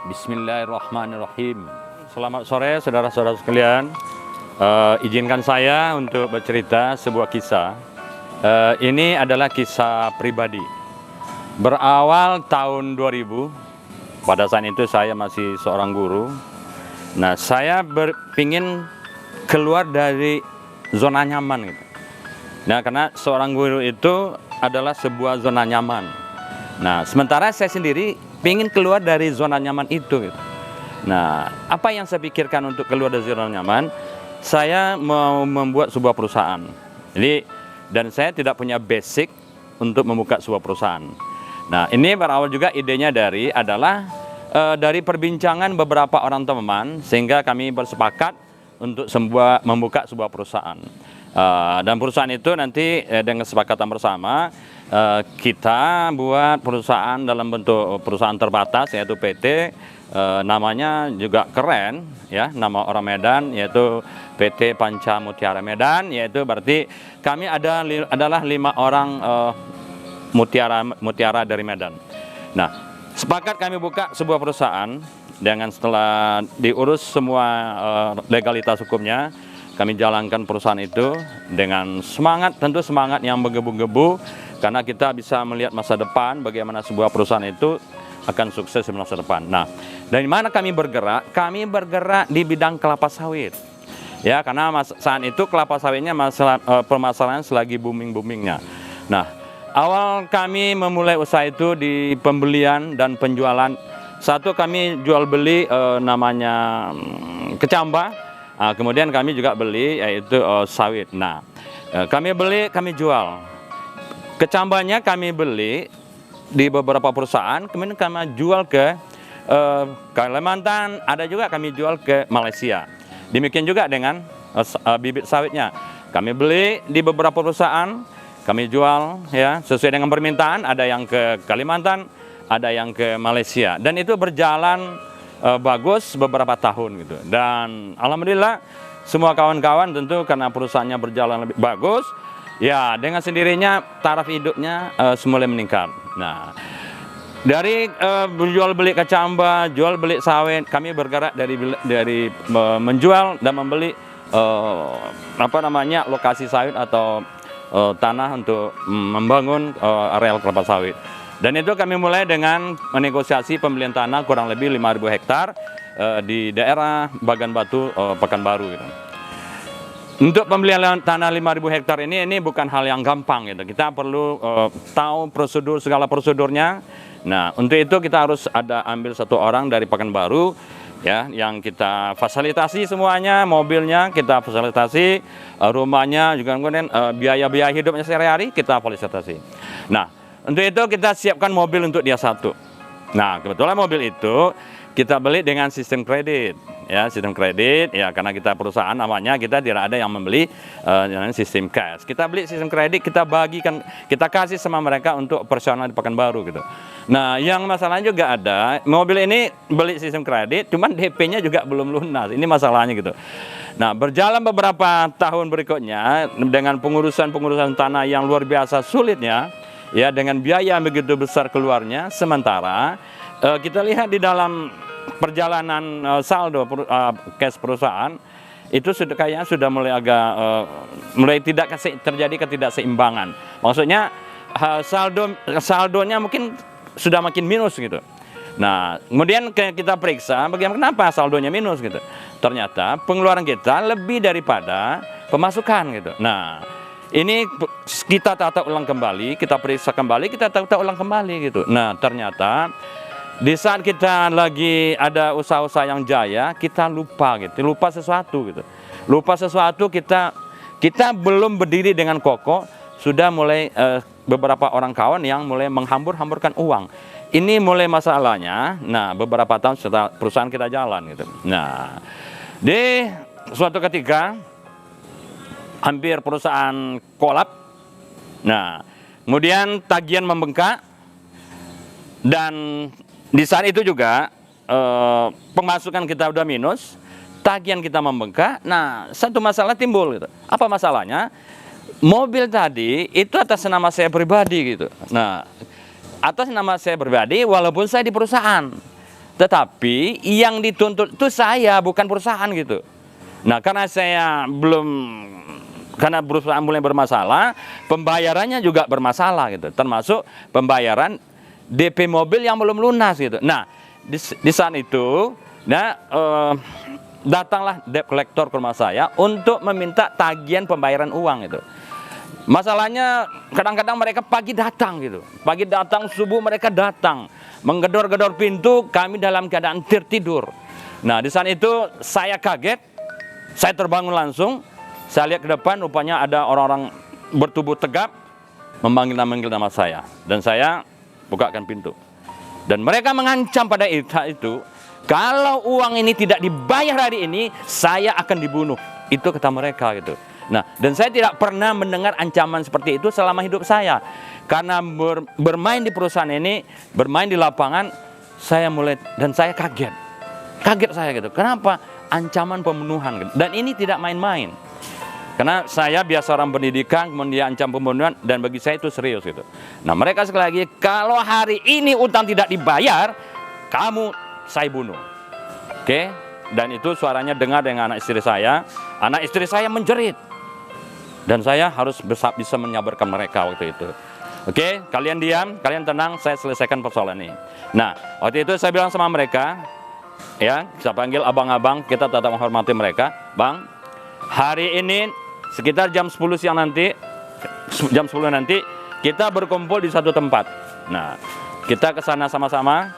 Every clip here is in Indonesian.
Bismillahirrahmanirrahim. Selamat sore saudara-saudara sekalian. Izinkan saya untuk bercerita sebuah kisah. Ini adalah kisah pribadi. Berawal tahun 2000, pada saat itu saya masih seorang guru. Nah, saya berpingin keluar dari zona nyaman gitu. Nah, karena seorang guru itu adalah sebuah zona nyaman. Nah, sementara saya sendiri ingin keluar dari zona nyaman itu gitu. Nah, apa yang saya pikirkan untuk keluar dari zona nyaman? Saya mau membuat sebuah perusahaan. Jadi, dan saya tidak punya basic untuk membuka sebuah perusahaan. Nah, ini berawal juga idenya dari perbincangan beberapa orang teman, sehingga kami bersepakat untuk membuka sebuah perusahaan. Dan perusahaan itu nanti dengan kesepakatan bersama, kita buat perusahaan dalam bentuk perusahaan terbatas, yaitu PT. Namanya juga keren ya, nama orang Medan, yaitu PT Panca Mutiara Medan, yaitu berarti kami adalah 5 orang mutiara dari Medan. Nah, sepakat kami buka sebuah perusahaan dengan setelah diurus semua legalitas hukumnya. Kami jalankan perusahaan itu dengan semangat, tentu semangat yang menggebu-gebu, karena kita bisa melihat masa depan, bagaimana sebuah perusahaan itu akan sukses di masa depan. Nah, dari mana kami bergerak? Kami bergerak di bidang kelapa sawit. Ya, karena saat itu kelapa sawitnya permasalahan selagi booming-boomingnya. Nah, awal kami memulai usaha itu di pembelian dan penjualan. Satu, kami jual beli namanya kecamba. Kemudian kami juga beli yaitu sawit. Nah, kami beli, kami jual. Kecambanya kami beli di beberapa perusahaan, kemudian kami jual ke Kalimantan, ada juga kami jual ke Malaysia. Demikian juga dengan bibit sawitnya. Kami beli di beberapa perusahaan, kami jual ya sesuai dengan permintaan, ada yang ke Kalimantan, ada yang ke Malaysia. Dan itu berjalan bagus beberapa tahun gitu. Dan alhamdulillah semua kawan-kawan tentu karena perusahaannya berjalan lebih bagus, ya dengan sendirinya taraf hidupnya semula meningkat. Nah, dari jual beli kecamba, jual beli sawit, kami bergerak dari menjual dan membeli lokasi sawit atau tanah untuk membangun areal kelapa sawit. Dan itu kami mulai dengan menegosiasi pembelian tanah kurang lebih 5.000 hektar di daerah Bagan Batu, Pekanbaru gitu. Untuk pembelian tanah 5.000 hektar ini bukan hal yang gampang gitu. Kita perlu tahu segala prosedurnya. Nah, untuk itu kita harus ambil satu orang dari Pekanbaru ya, yang kita fasilitasi semuanya, mobilnya kita fasilitasi, rumahnya juga, kemudian biaya-biaya hidupnya sehari-hari kita fasilitasi. Nah, untuk itu kita siapkan mobil untuk dia satu. Nah, kebetulan mobil itu kita beli dengan sistem kredit. Ya, sistem kredit ya, karena kita perusahaan namanya, kita tidak ada yang membeli sistem cash. Kita beli sistem kredit, kita bagikan, kita kasih sama mereka untuk operasional di Pekanbaru gitu. Nah, yang masalahnya juga ada, mobil ini beli sistem kredit, cuman DP-nya juga belum lunas. Ini masalahnya gitu. Nah, berjalan beberapa tahun berikutnya dengan pengurusan tanah yang luar biasa sulitnya, ya dengan biaya yang begitu besar keluarnya. Sementara kita lihat di dalam perjalanan saldo cash perusahaan itu kayaknya sudah mulai mulai tidak terjadi ketidakseimbangan. Maksudnya saldonya mungkin sudah makin minus gitu. Nah, kemudian kita periksa kenapa saldonya minus gitu. Ternyata pengeluaran kita lebih daripada pemasukan gitu. Nah, ini kita tata ulang kembali, kita periksa kembali, kita tata ulang kembali gitu. Nah, ternyata di saat kita lagi ada usaha-usaha yang jaya, kita lupa sesuatu gitu. Lupa sesuatu, kita belum berdiri dengan kokoh, sudah mulai beberapa orang kawan yang mulai menghambur-hamburkan uang. Ini mulai masalahnya. Nah, beberapa tahun setelah perusahaan kita jalan gitu. Nah, di suatu ketika hampir perusahaan kolap. Nah, kemudian tagihan membengkak, dan di saat itu juga pemasukan kita udah minus, tagihan kita membengkak. Nah, satu masalah timbul gitu. Apa masalahnya? Mobil tadi itu atas nama saya pribadi gitu. Nah, atas nama saya pribadi walaupun saya di perusahaan. Tetapi yang dituntut itu saya, bukan perusahaan gitu. Nah, karena perusahaan mulai bermasalah, pembayarannya juga bermasalah gitu. Termasuk pembayaran DP mobil yang belum lunas gitu. Nah, di saat itu, datanglah debt collector ke rumah saya untuk meminta tagihan pembayaran uang itu. Masalahnya kadang-kadang mereka pagi datang gitu. Pagi datang, subuh mereka datang. Menggedor-gedor pintu, kami dalam keadaan tertidur. Nah, di saat itu saya kaget. Saya terbangun langsung. Saya lihat ke depan, rupanya ada orang-orang bertubuh tegap memanggil nama saya. Dan saya bukakan pintu. Dan mereka mengancam pada itu, kalau uang ini tidak dibayar hari ini, saya akan dibunuh. Itu kata mereka gitu. Nah, dan saya tidak pernah mendengar ancaman seperti itu selama hidup saya. Karena bermain di perusahaan ini, bermain di lapangan, saya kaget. Kaget saya gitu. Kenapa? Ancaman pembunuhan gitu. Dan ini tidak main-main. Karena saya biasa orang pendidikan, kemudian ancam pembunuhan, dan bagi saya itu serius gitu. Nah, mereka sekali lagi, kalau hari ini utang tidak dibayar, saya bunuh. Oke? Dan itu suaranya dengar dengan anak istri saya. Anak istri saya menjerit. Dan saya harus bisa menyabarkan mereka waktu itu. Oke, kalian diam, kalian tenang, saya selesaikan persoalan ini. Nah, waktu itu saya bilang sama mereka, ya, saya panggil abang-abang, kita tetap menghormati mereka. Bang, hari ini sekitar jam 10 siang nanti, jam 10 nanti, kita berkumpul di satu tempat. Nah, kita ke sana sama-sama,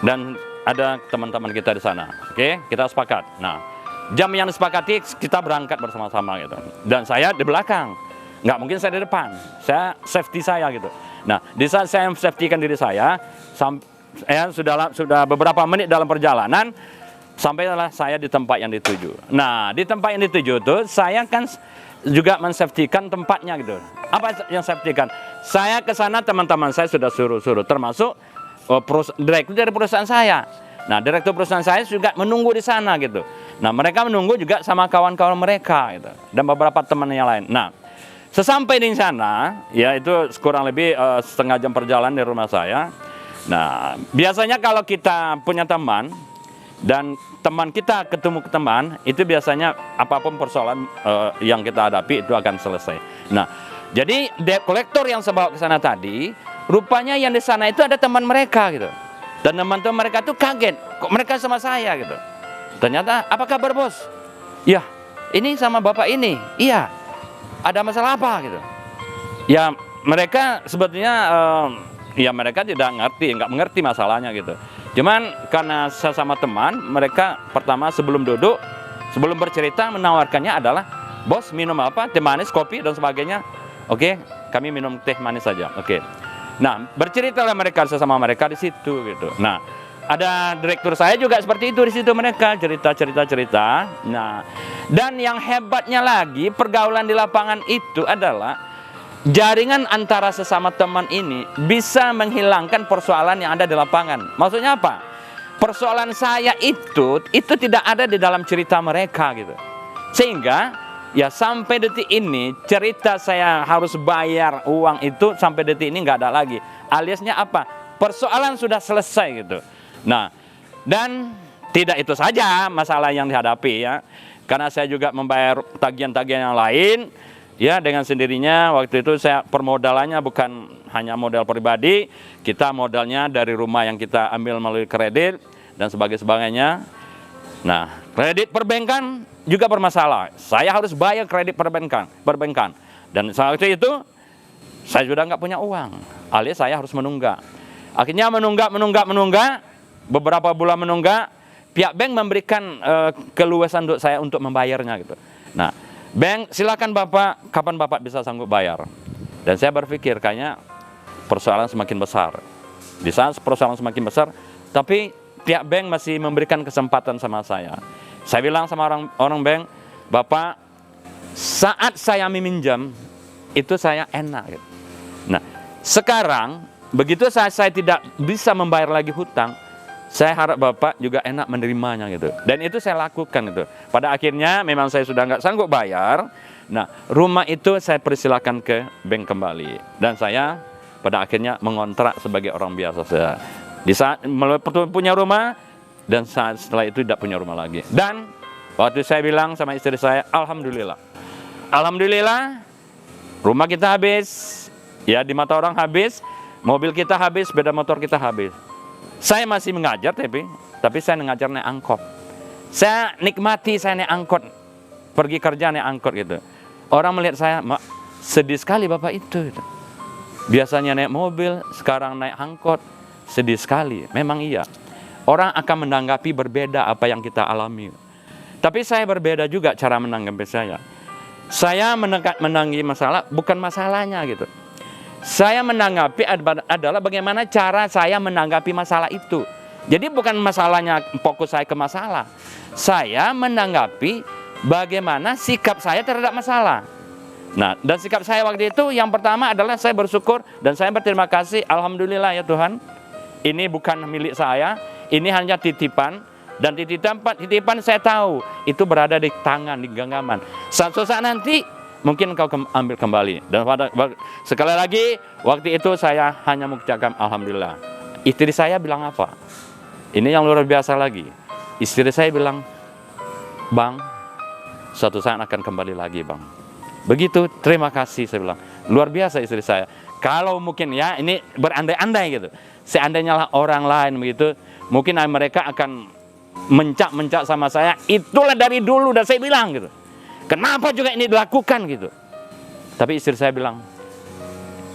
dan ada teman-teman kita di sana. Oke, kita sepakat. Nah, jam yang disepakati kita berangkat bersama-sama gitu. Dan saya di belakang. Nggak mungkin saya di depan. Saya safety saya gitu. Nah, di saat saya safety-kan diri saya, sudah beberapa menit dalam perjalanan, sampailah saya di tempat yang dituju. Nah, di tempat yang dituju itu saya kan juga men-safety-kan tempatnya gitu. Apa yang safety-kan? Saya ke sana, teman-teman saya sudah suruh-suruh, termasuk direktur dari perusahaan saya. Nah, direktur perusahaan saya juga menunggu di sana gitu. Nah, mereka menunggu juga sama kawan-kawan mereka gitu, dan beberapa teman yang lain. Nah, sesampai di sana, ya itu kurang lebih setengah jam perjalanan dari rumah saya. Nah, biasanya kalau kita punya teman dan teman kita ketemu ke teman, itu biasanya apapun persoalan yang kita hadapi itu akan selesai. Nah, jadi debt collector yang saya bawa ke sana tadi, rupanya yang di sana itu ada teman mereka gitu. Dan teman-teman mereka tuh kaget, kok mereka sama saya gitu. Ternyata, apa kabar bos? Ya, ini sama bapak ini. Iya, ada masalah apa gitu? Ya, mereka sebetulnya mereka tidak nggak mengerti masalahnya gitu. Cuman karena saya sama teman, mereka pertama sebelum duduk, sebelum bercerita menawarkannya adalah, bos minum apa? Teh manis, kopi dan sebagainya. Oke, kami minum teh manis saja. Oke. Nah, berceritalah mereka sesama mereka di situ gitu. Nah, ada direktur saya juga seperti itu di situ, mereka cerita. Nah, dan yang hebatnya lagi, pergaulan di lapangan itu adalah jaringan antara sesama teman ini bisa menghilangkan persoalan yang ada di lapangan. Maksudnya apa? Persoalan saya itu tidak ada di dalam cerita mereka gitu. Sehingga ya sampai detik ini cerita saya harus bayar uang itu sampai detik ini nggak ada lagi. Aliasnya apa? Persoalan sudah selesai gitu. Nah, dan tidak itu saja masalah yang dihadapi ya. Karena saya juga membayar tagihan-tagihan yang lain. Ya, dengan sendirinya waktu itu saya permodalannya bukan hanya modal pribadi, kita modalnya dari rumah yang kita ambil melalui kredit dan sebagainya. Nah, kredit perbankan juga bermasalah. Saya harus bayar kredit perbankan. Dan saat itu saya sudah nggak punya uang, alias saya harus menunggak. Akhirnya menunggak, beberapa bulan menunggak, pihak bank memberikan keluasan untuk saya untuk membayarnya gitu. Nah, bank silakan bapak, kapan bapak bisa sanggup bayar? Dan saya berpikir kayaknya persoalan semakin besar. Di saat persoalan semakin besar, tapi pihak bank masih memberikan kesempatan sama saya. Saya bilang sama orang bank, bapak, saat saya meminjam itu saya enak gitu. Nah, sekarang begitu saya tidak bisa membayar lagi hutang, saya harap bapak juga enak menerimanya gitu. Dan itu saya lakukan gitu. Pada akhirnya memang saya sudah nggak sanggup bayar. Nah, rumah itu saya persilakan ke bank kembali. Dan saya pada akhirnya mengontrak sebagai orang biasa saja. Di saat punya rumah, dan saat setelah itu tidak punya rumah lagi. Dan waktu saya bilang sama istri saya, Alhamdulillah. Alhamdulillah, rumah kita habis, ya di mata orang habis, mobil kita habis, sepeda motor kita habis. Saya masih mengajar tapi saya mengajar naik angkot. Saya nikmati saya naik angkot, pergi kerja naik angkot gitu. Orang melihat saya, sedih sekali bapak itu. Biasanya naik mobil, sekarang naik angkot, sedih sekali. Memang iya. Orang akan menanggapi berbeda apa yang kita alami. Tapi saya berbeda juga cara menanggapi saya. Saya menanggapi masalah, bukan masalahnya gitu. Saya menanggapi adalah bagaimana cara saya menanggapi masalah itu. Jadi bukan masalahnya, fokus saya ke masalah. Saya menanggapi bagaimana sikap saya terhadap masalah. Nah, dan sikap saya waktu itu yang pertama adalah saya bersyukur dan saya berterima kasih. Alhamdulillah ya Tuhan, ini bukan milik saya, ini hanya titipan. Dan titipan saya tahu itu berada di tangan, di genggaman. Suatu saat nanti mungkin engkau ambil kembali. Dan sekali lagi waktu itu saya hanya mengucapkan Alhamdulillah. Istri saya bilang apa? Ini yang luar biasa lagi. Istri saya bilang, Bang, suatu saat akan kembali lagi Bang. Begitu, terima kasih saya bilang. Luar biasa istri saya. Kalau mungkin ya ini berandai-andai gitu. Seandainya lah orang lain begitu, mungkin mereka akan mencak sama saya. Itulah dari dulu dan saya bilang gitu. Kenapa juga ini dilakukan gitu. Tapi istri saya bilang,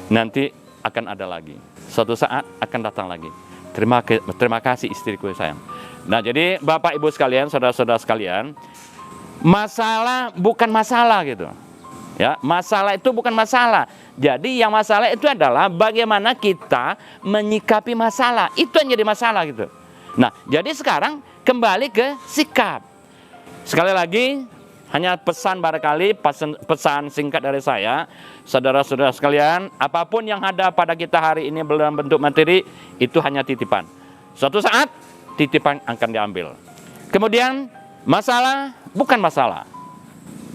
nanti akan ada lagi. Suatu saat akan datang lagi. Terima kasih istriku sayang. Nah jadi Bapak Ibu sekalian, saudara-saudara sekalian, masalah bukan masalah gitu. Ya, masalah itu bukan masalah. Jadi yang masalah itu adalah bagaimana kita menyikapi masalah. Itu yang jadi masalah gitu. Nah, jadi sekarang kembali ke sikap. Sekali lagi, hanya pesan barangkali, pesan singkat dari saya. Saudara-saudara sekalian, apapun yang ada pada kita hari ini dalam bentuk materi, itu hanya titipan. Suatu saat, titipan akan diambil. Kemudian, masalah bukan masalah.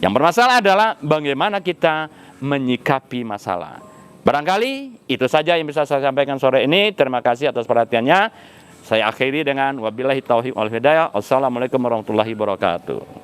Yang bermasalah adalah bagaimana kita menyikapi masalah. Barangkali itu saja yang bisa saya sampaikan sore ini. Terima kasih atas perhatiannya. Saya akhiri dengan wabillahi taufiq wal hidayah. Wassalamualaikum warahmatullahi wabarakatuh.